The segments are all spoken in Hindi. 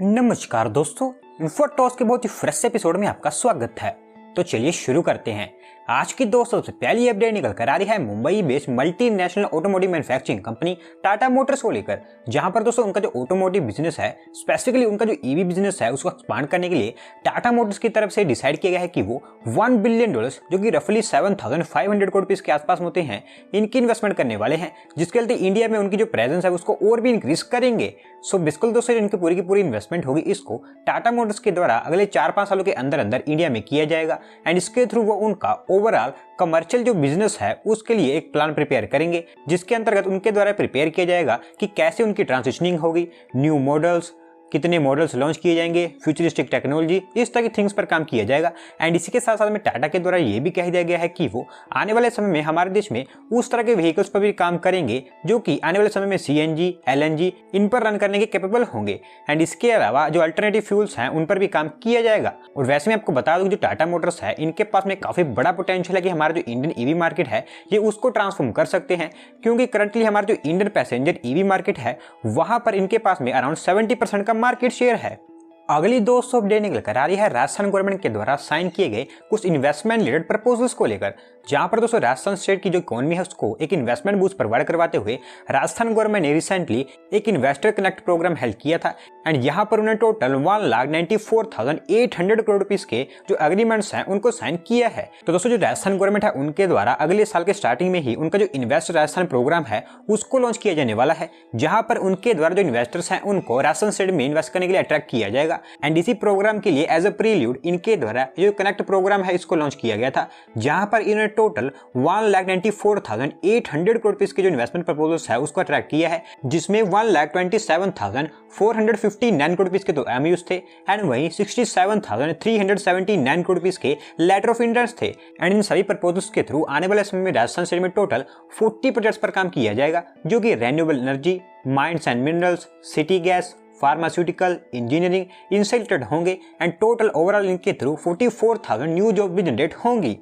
नमस्कार दोस्तों, इन्फोटॉस के बहुत ही फ्रेश एपिसोड में आपका स्वागत है। तो चलिए शुरू करते हैं। आज की दोस्तों सबसे पहली अपडेट निकल कर आ रही है Mumbai based multinational automotive manufacturing company Tata Motors को लेकर, जहां पर दोस्तों उनका जो ऑटोमोटिव बिजनेस है, स्पेसिफिकली उनका जो ईवी बिजनेस है, उसको एक्सपांड करने के लिए टाटा मोटर्स की तरफ से डिसाइड किया गया है कि वो $1 बिलियन जो कि रफली 7,500 करोड़ रुपीज के आसपास होते हैं, इनकी इन्वेस्टमेंट करने वाले हैं, जिसके चलते इंडिया में उनकी जो प्रेजेंस है उसको और भी इंक्रीज करेंगे। सो बिल्कुल दोस्तों इनकी पूरी की पूरी इन्वेस्टमेंट होगी, इसको टाटा मोटर्स के द्वारा अगले 4-5 सालों के अंदर अंदर इंडिया में किया जाएगा एंड इसके थ्रू वो उनका ओवरऑल कमर्शियल जो बिजनेस है उसके लिए एक प्लान प्रिपेयर करेंगे, जिसके अंतर्गत उनके द्वारा प्रिपेयर किया जाएगा कि कैसे उनकी ट्रांजिशनिंग होगी, न्यू मॉडल्स, कितने मॉडल्स लॉन्च किए जाएंगे, फ्यूचरिस्टिक टेक्नोलॉजी, इस तरह की थिंग्स पर काम किया जाएगा। एंड इसी के साथ साथ में टाटा के द्वारा ये भी कह दिया गया है कि वो आने वाले समय में हमारे देश में उस तरह के व्हीकल्स पर भी काम करेंगे जो कि आने वाले समय में CNG, LNG इन पर रन करने के कैपेबल होंगे। एंड इसके अलावा जो अल्टरनेटिव फ्यूल्स हैं उन पर भी काम किया जाएगा। और वैसे मैं आपको बता दूं जो टाटा मोटर्स है इनके पास में काफी बड़ा पोटेंशियल है कि हमारा जो इंडियन ईवी मार्केट है ये उसको ट्रांसफॉर्म कर सकते हैं, क्योंकि करंटली हमारा जो इंडियन पैसेंजर ईवी मार्केट है वहां पर इनके पास में अराउंड 70% का मार्केट शेयर है। अगली दोस्तों अपडेट निकल कर आ रही है राजस्थान गवर्नमेंट के द्वारा साइन किए गए कुछ इन्वेस्टमेंट रिलेटेड प्रपोजल्स को लेकर, जहां पर दोस्तों राजस्थान स्टेट की जो इकोनॉमी है उसको एक इन्वेस्टमेंट बूस्ट प्रोवाइड करवाते हुए राजस्थान गवर्नमेंट ने रिसेंटली एक इन्वेस्टर कनेक्ट प्रोग्राम हेल्ड किया था। एंड यहां पर उन्होंने टोटल 1,94,800 करोड़ रुपीज के जो एग्रीमेंट्स हैं उनको साइन किया है। तो दोस्तों जो राजस्थान गवर्नमेंट है उनके द्वारा अगले साल के स्टार्टिंग में ही उनका जो इन्वेस्ट राजस्थान प्रोग्राम है उसको लॉन्च किया जाने वाला है, जहां पर उनके द्वारा जो इन्वेस्टर्स हैं उनको राजस्थान स्टेट में इन्वेस्ट करने के लिए अट्रैक्ट किया जाएगा। एंड इसी प्रोग्राम के लिए एज अ प्रील्यूड इनके द्वारा जो कनेक्ट प्रोग्राम है इसको लॉन्च किया गया था, जहां पर इन्होंने टोटल 1,94,800 करोड़ रुपीस के जो इन्वेस्टमेंट प्रपोजल्स है उसको अट्रैक्ट किया है, जिसमें 1,27,459 करोड़ रुपीस के तो MOUs थे एंड वहीं 67,379 करोड़ रुपीस के लेटर ऑफ इंटेंट थे। एंड इन सभी प्रपोजल्स के थ्रू आने वाले समय में राजस्थान स्टेट में टोटल 40 प्रोजेक्ट्स पर काम किया जाएगा, जो कि renewable energy, mines and minerals, city gas, pharmaceutical, engineering इनसे रिलेटेड होंगे। एंड टोटल ओवरऑल इनके थ्रू 44,000 न्यू जॉब भी जनरेट होंगी।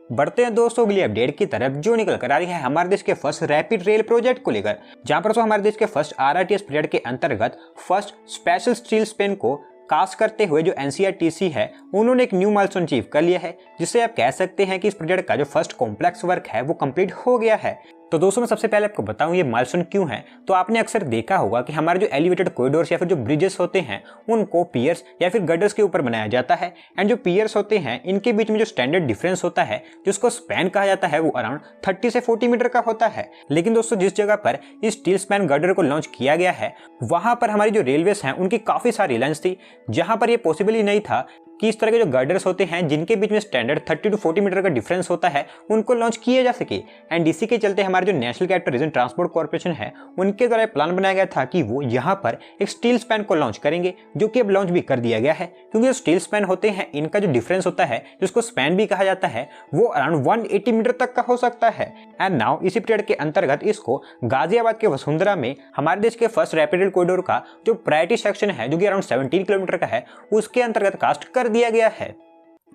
बढ़ते हैं दोस्तों अगली अपडेट की तरफ, जो निकल कर आ रही है हमारे देश के फर्स्ट रैपिड रेल प्रोजेक्ट को लेकर, जहां पर हमारे देश के फर्स्ट RRTS प्रोजेक्ट के अंतर्गत फर्स्ट स्पेशल स्टील स्पेन को कास्ट करते हुए जो NCRTC है उन्होंने एक न्यू माइलस्टोन अचीव कर लिया है, जिससे आप कह सकते हैं कि इस प्रोजेक्ट का जो फर्स्ट कॉम्प्लेक्स वर्क है वो कंप्लीट हो गया है। तो दोस्तों मैं सबसे पहले आपको बताऊं ये माइलस्टोन क्यों है। तो आपने अक्सर देखा होगा कि हमारे जो एलिवेटेड कॉरिडोर्स या फिर जो ब्रिजेस होते हैं उनको पियर्स या फिर गडर्स के ऊपर बनाया जाता है। एंड जो पियर्स होते हैं इनके बीच में जो स्टैंडर्ड डिफरेंस होता है जिसको स्पैन कहा जाता है वो अराउंड 30 से 40 मीटर का होता है। लेकिन दोस्तों जिस जगह पर इस स्टील स्पैन गडर को लॉन्च किया गया है वहां पर हमारी जो रेलवेज हैं उनकी काफी सारी लाइन्स थी, जहां पर ये पॉसिबल ही नहीं था कि इस तरह के जो गर्डर्स होते हैं जिनके बीच में स्टैंडर्ड 30 to 40 मीटर का डिफरेंस होता है उनको लॉन्च किया जा सके। एंड इसी के चलते हमारे जो national capital region transport corporation है उनके द्वारा प्लान बनाया गया था कि वो यहाँ पर एक स्टील स्पैन को लॉन्च करेंगे, जो कि अब लॉन्च भी कर दिया गया है। क्योंकि जो स्टील स्पैन होते हैं इनका जो डिफरेंस होता है जिसको स्पैन भी कहा जाता है वो अराउंड 180 मीटर तक का हो सकता है। एंड नाउ इसी पीरियड के अंतर्गत इसको गाजियाबाद के वसुंधरा में हमारे देश के फर्स्ट रैपिड रेल कॉरिडोर का जो प्रायोरिटी सेक्शन है जो कि अराउंड 17 किलोमीटर का है उसके अंतर्गत कास्ट कर दिया गया है।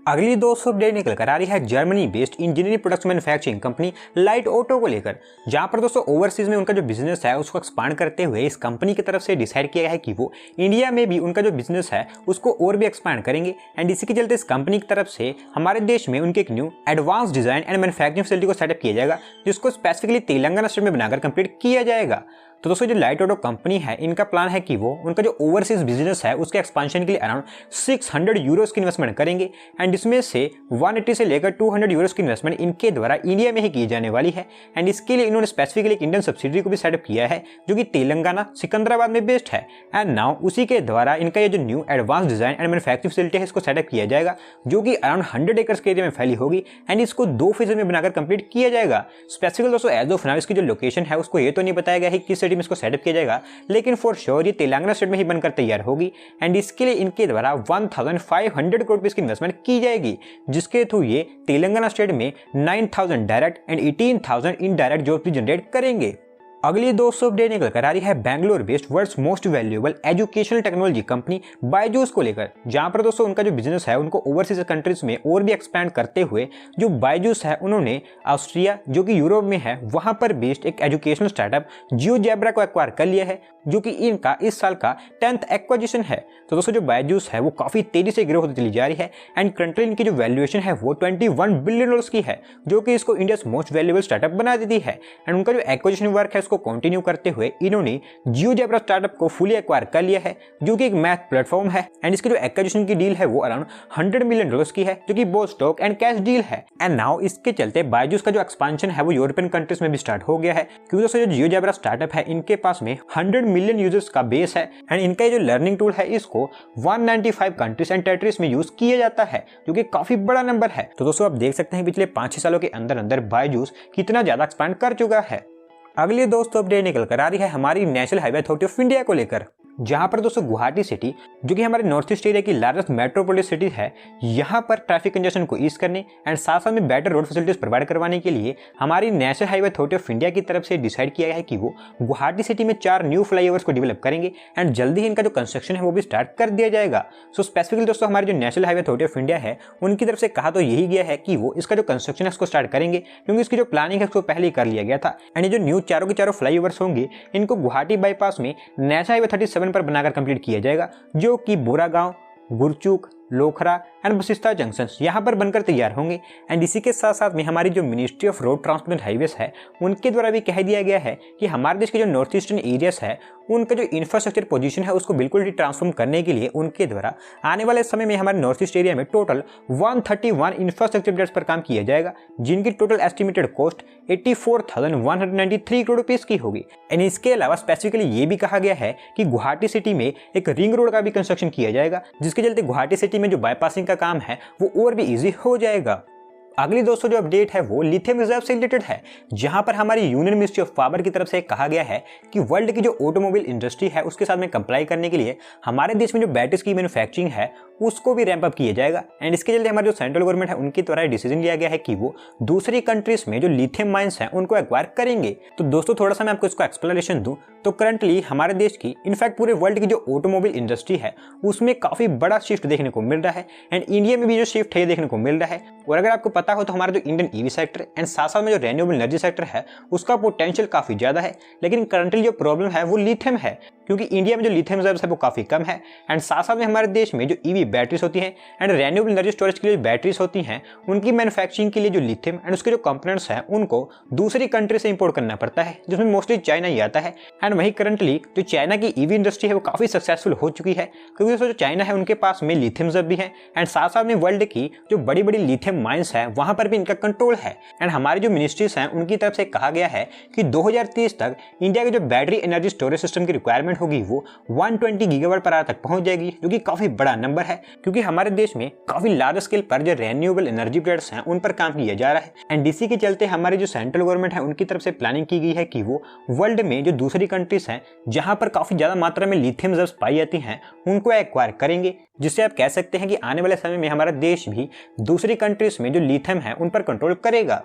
अगली दोस्तों अपडेट निकल कर आ रही है Germany based engineering products manufacturing company light auto को लेकर, जहां पर दोस्तों ओवरसीज में उनका जो बिजनेस है उसको एक्सपांड करते हुए इस कंपनी की तरफ से डिसाइड किया गया है कि वो इंडिया में भी उनका जो बिजनेस है उसको और भी एक्सपांड करेंगे। एंड इसी के चलते इस कंपनी की तरफ से हमारे देश में उनके एक new advance design and manufacturing facility को सेटअप किया जाएगा, जिसको स्पेसिफिकली तेलंगाना स्टेट में बनाकर कंप्लीट किया जाएगा। तो दोस्तों जो लाइट ऑटो कंपनी है इनका प्लान है कि वो उनका जो ओवरसीज बिजनेस है उसके एक्सपांशन के लिए अराउंड 600 यूरोस की इन्वेस्टमेंट करेंगे। एंड इसमें से 180 से लेकर 200 यूरोस की इन्वेस्टमेंट इनके द्वारा इंडिया में ही की जाने वाली है। एंड इसके लिए इन्होंने स्पेसिफिकली एक इंडियन सब्सिडरी को भी सेटअप किया है जो कि तेलंगाना सिकंदराबाद में बेस्ड है। एंड नाउ उसी के द्वारा इनका ये जो new advance design and manufacturing facility है इसको सेटअप किया जाएगा, जो कि अराउंड 100 एकर्स के एरिया में फैली होगी। एंड इसको 2 फेज में बनाकर कंप्लीट किया जाएगा। स्पेसिफिकली दोस्तों एज ऑफ नाउ इसकी जो लोकेशन है उसको ये तो नहीं बताया गया है किस सिटी में इसको सेटअप किया जाएगा, लेकिन फॉर श्योर ये तेलंगाना स्टेट में ही बनकर तैयार होगी। एंड इसके लिए इनके द्वारा 1,500 करोड़ रुपए की इन्वेस्टमेंट की जाएगी, जिसके थ्रू ये तेलंगाना स्टेट में 9,000 डायरेक्ट एंड 18,000 इनडायरेक्ट जॉब भी जनरेट करेंगे। अगली दोस्तों अपडेट निकल कर आ रही है Bangalore based world's most valuable educational technology company Byju's को लेकर, जहां पर दोस्तों उनका जो बिजनेस है उनको ओवरसीज कंट्रीज में और भी एक्सपैंड करते हुए जो बायजूस है उन्होंने ऑस्ट्रिया जो कि यूरोप में है वहां पर बेस्ड एक एजुकेशनल स्टार्टअप जियोजेब्रा को एक्वायर कर लिया है, जो कि इनका इस साल का 10th एक्विजिशन है। तो दोस्तों जो बायजूस है वो काफी तेजी से ग्रो होती चली जा रही है एंड करंटली इनकी जो वैल्यूएशन है वो $21 बिलियन की है, जो कि इसको इंडिया मोस्ट वैल्यूएबल स्टार्टअप बना देती है। एंड उनका जो एक्विजिशन वर्क है उसको कंटिन्यू करते हुए इन्होंने जियोजेब्रा स्टार्टअप को फुली एक्वायर कर लिया है, जो कि एक मैथ प्लेटफॉर्म है। एंड इसकी जो एक्विजिशन की डील है वो अराउंड $100 मिलियन की है, जो कि both stock and cash deal है। एंड नाउ इसके चलते बायजूस का जो एक्सपांशन है वो यूरोपियन कंट्रीज में भी स्टार्ट हो गया है, क्योंकि दोस्तों जो जियोजेब्रा स्टार्टअप है इनके पास में 100 मिलियन यूजर्स का बेस है एंड इनका ये जो लर्निंग टूल है इसको 195 कंट्रीज एंड टेरिटरीज में यूज किया जाता है, जो कि काफी बड़ा नंबर है। तो दोस्तों आप देख सकते हैं पिछले 5-6 सालों के अंदर अंदर बायजूस कितना ज्यादा एक्सपांड कर चुका है। अगली दोस्तों अपडेट निकल कर आ रही है हमारी national highway authority of India को लेकर, जहां पर दोस्तों गुवाहाटी सिटी जो कि हमारे नॉर्थ ईस्ट एरिया की लार्जेस्ट मेट्रोपोलिस सिटी है, यहां पर ट्रैफिक कंजेशन को ईज करने एंड साथ साथ में बेटर रोड फैसिलिटीज प्रोवाइड करवाने के लिए हमारी national highway authority of India की तरफ से डिसाइड किया गया है कि वो गुवाहाटी सिटी में 4 न्यू फ्लाईओवर्स को डेवलप करेंगे एंड जल्दी ही इनका जो कंस्ट्रक्शन है वो भी स्टार्ट कर दिया जाएगा। सो स्पेसिफिकली दोस्तों हमारी जो national highway authority of India है उनकी तरफ से कहा तो यही गया है कि वो इसका जो कंस्ट्रक्शन है उसको स्टार्ट करेंगे, क्योंकि इसकी जो प्लानिंग है उसको पहले ही कर लिया गया था। एंड ये जो न्यू चारों के चारों फ्लाईओवर्स होंगे इनको गुवाहाटी बाईपास में नेशनल हाईवे 37 पर बनाकर कंप्लीट किया जाएगा, जो कि बोरागांव, गुरचूक, लोखरा एंड बसिस्ता जंक्शन यहाँ पर बनकर तैयार होंगे। एंड इसी के साथ साथ में हमारी जो ministry of road transport and highways है उनके द्वारा भी कह दिया गया है कि हमारे देश के जो नॉर्थ ईस्टर्न एरियाज है उनका जो इंफ्रास्ट्रक्चर पोजीशन है उसको बिल्कुल ही ट्रांसफॉर्म करने के लिए उनके द्वारा आने वाले समय में हमारे नॉर्थ ईस्ट एरिया में टोटल 131 इंफ्रास्ट्रक्चर प्रोजेक्ट्स पर काम किया जाएगा, जिनकी total estimated cost 84,193 crore rupees की होगी। एंड इसके अलावा स्पेसिफिकली ये भी कहा गया है कि गुवाहाटी सिटी में एक रिंग रोड का भी कंस्ट्रक्शन किया जाएगा, जिसके चलते गुवाहाटी सिटी में जो बाईपासिंग का काम है वो और भी ईजी हो जाएगा। अगली दोस्तों जो अपडेट है वो लिथियम रिजर्व से रिलेटेड है, जहां पर हमारी यूनियन मिनिस्ट्री ऑफ पावर की तरफ से कहा गया है कि वर्ल्ड की जो ऑटोमोबाइल इंडस्ट्री है उसके साथ में कंप्लाई करने के लिए हमारे देश में जो बैटरीज की मैन्युफैक्चरिंग है उसको भी रैंप अप किया जाएगा। एंड इसके चलते हमारे जो सेंट्रल गवर्नमेंट है उनके द्वारा डिसीजन लिया गया है कि वो दूसरी कंट्रीज में जो लिथियम माइंस हैं उनको एक्वायर करेंगे। तो दोस्तों थोड़ा सा मैं आपको इसको एक्सप्लेनेशन दूं तो करंटली हमारे देश की इनफैक्ट पूरे वर्ल्ड की जो ऑटोमोबाइल इंडस्ट्री है उसमें काफी बड़ा शिफ्ट देखने को मिल रहा है एंड इंडिया में भी जो शिफ्ट है देखने को मिल रहा है। और अगर आपको पता हो तो हमारा जो इंडियन ईवी सेक्टर एंड साथ साथ में जो रेन्यूएबल एनर्जी सेक्टर है उसका पोटेंशियल काफी ज्यादा है, लेकिन करंटली जो प्रॉब्लम है वो लिथियम है, क्योंकि इंडिया में जो लिथियम रिजर्व्स है वो काफी कम है। एंड साथ साथ में हमारे देश में जो ईवी बैटरीज होती हैं एंड रेन्यूएबल एनर्जी स्टोरेज के लिए बैटरीज होती हैं उनकी मैन्युफैक्चरिंग के लिए जो लिथियम एंड उसके जो कंपोनेंट्स हैं उनको दूसरी कंट्री से इंपोर्ट करना पड़ता है, जिसमें मोस्टली चाइना ही आता है। एंड वहीं करंटली जो चाइना की ईवी इंडस्ट्री है वो काफी सक्सेसफुल हो चुकी है, क्योंकि दोस्तों जो चाइना है उनके पास में लिथियम रिजर्व भी है एंड साथ साथ में वर्ल्ड की जो बड़ी बड़ी लिथियम माइंस है वहां पर भी इनका कंट्रोल है। एंड हमारी जो मिनिस्ट्रीज हैं उनकी तरफ से कहा गया है कि 2030 तक इंडिया के जो बैटरी एनर्जी स्टोरेज सिस्टम की रिक्वायरमेंट होगी वो 120 गीगावाट पर आवर तक पहुंच जाएगी, जो कि काफी बड़ा नंबर है, क्योंकि हमारे देश में काफी लार्ज स्केल पर जो रेन्यूएबल एनर्जी प्रोजेक्ट्स हैं उन पर काम किया जा रहा है। एंड इसी के चलते हमारी जो सेंट्रल गवर्नमेंट है उनकी तरफ से प्लानिंग की गई है कि वो वर्ल्ड में जो दूसरी कंट्रीज हैं जहां पर काफी ज्यादा मात्रा में लिथियम रिजर्व्स पाई जाती हैं उनको एक्वायर करेंगे, जिससे आप कह सकते हैं कि आने वाले समय में हमारा देश भी दूसरी कंट्रीज में जो लिथियम है उन पर कंट्रोल करेगा।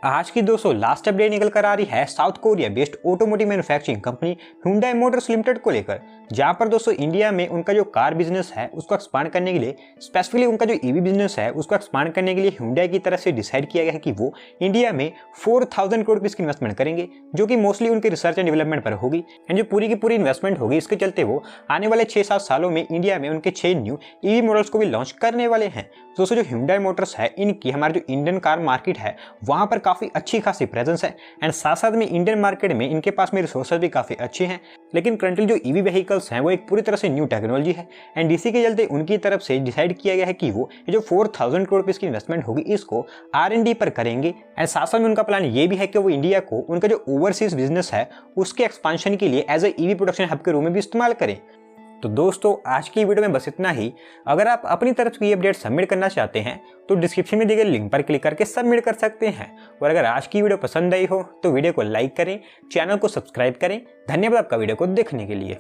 आज की दोस्तों लास्ट अपडेट निकल कर आ रही है south Korea based automotive manufacturing company Hyundai Motors limited को लेकर, जहां पर दोस्तों इंडिया में उनका जो कार बिजनेस है उसको एक्सपांड करने के लिए, स्पेसिफिकली उनका जो ईवी बिजनेस है उसको एक्सपांड करने के लिए Hyundai की तरफ से डिसाइड किया गया है कि वो इंडिया में 4,000 करोड़ रुपीस की इन्वेस्टमेंट करेंगे, जो कि मोस्टली उनके रिसर्च एंड डेवलपमेंट पर होगी। एंड जो पूरी की पूरी इन्वेस्टमेंट होगी इसके चलते वो आने वाले 6-7 सालों में इंडिया में उनके 6 न्यू ईवी मॉडल्स को भी लॉन्च करने वाले हैं। दोस्तों जो Hyundai मोटर्स है इनकी हमारे जो इंडियन कार मार्केट है वहां पर काफी अच्छी खासी प्रेजेंस है एंड साथ साथ में इंडियन मार्केट में इनके पास में रिसोर्सेज भी काफी अच्छे हैं, लेकिन करंटली जो ईवी व्हीकल्स हैं वो एक पूरी तरह से न्यू टेक्नोलॉजी है। एंड इसी के चलते उनकी तरफ से डिसाइड किया गया है कि वो ये जो 4,000 करोड़ रुपीस की इन्वेस्टमेंट होगी इसको R&D पर करेंगे। एंड साथ साथ में उनका प्लान ये भी है कि वो इंडिया को उनका जो ओवरसीज बिजनेस है उसके एक्सपांशन के लिए as a EV production hub के रूप में भी इस्तेमाल करें। तो दोस्तों आज की वीडियो में बस इतना ही। अगर आप अपनी तरफ की अपडेट सबमिट करना चाहते हैं तो डिस्क्रिप्शन में दिए गए लिंक पर क्लिक करके सबमिट कर सकते हैं। और अगर आज की वीडियो पसंद आई हो तो वीडियो को लाइक करें, चैनल को सब्सक्राइब करें। धन्यवाद आपका वीडियो को देखने के लिए।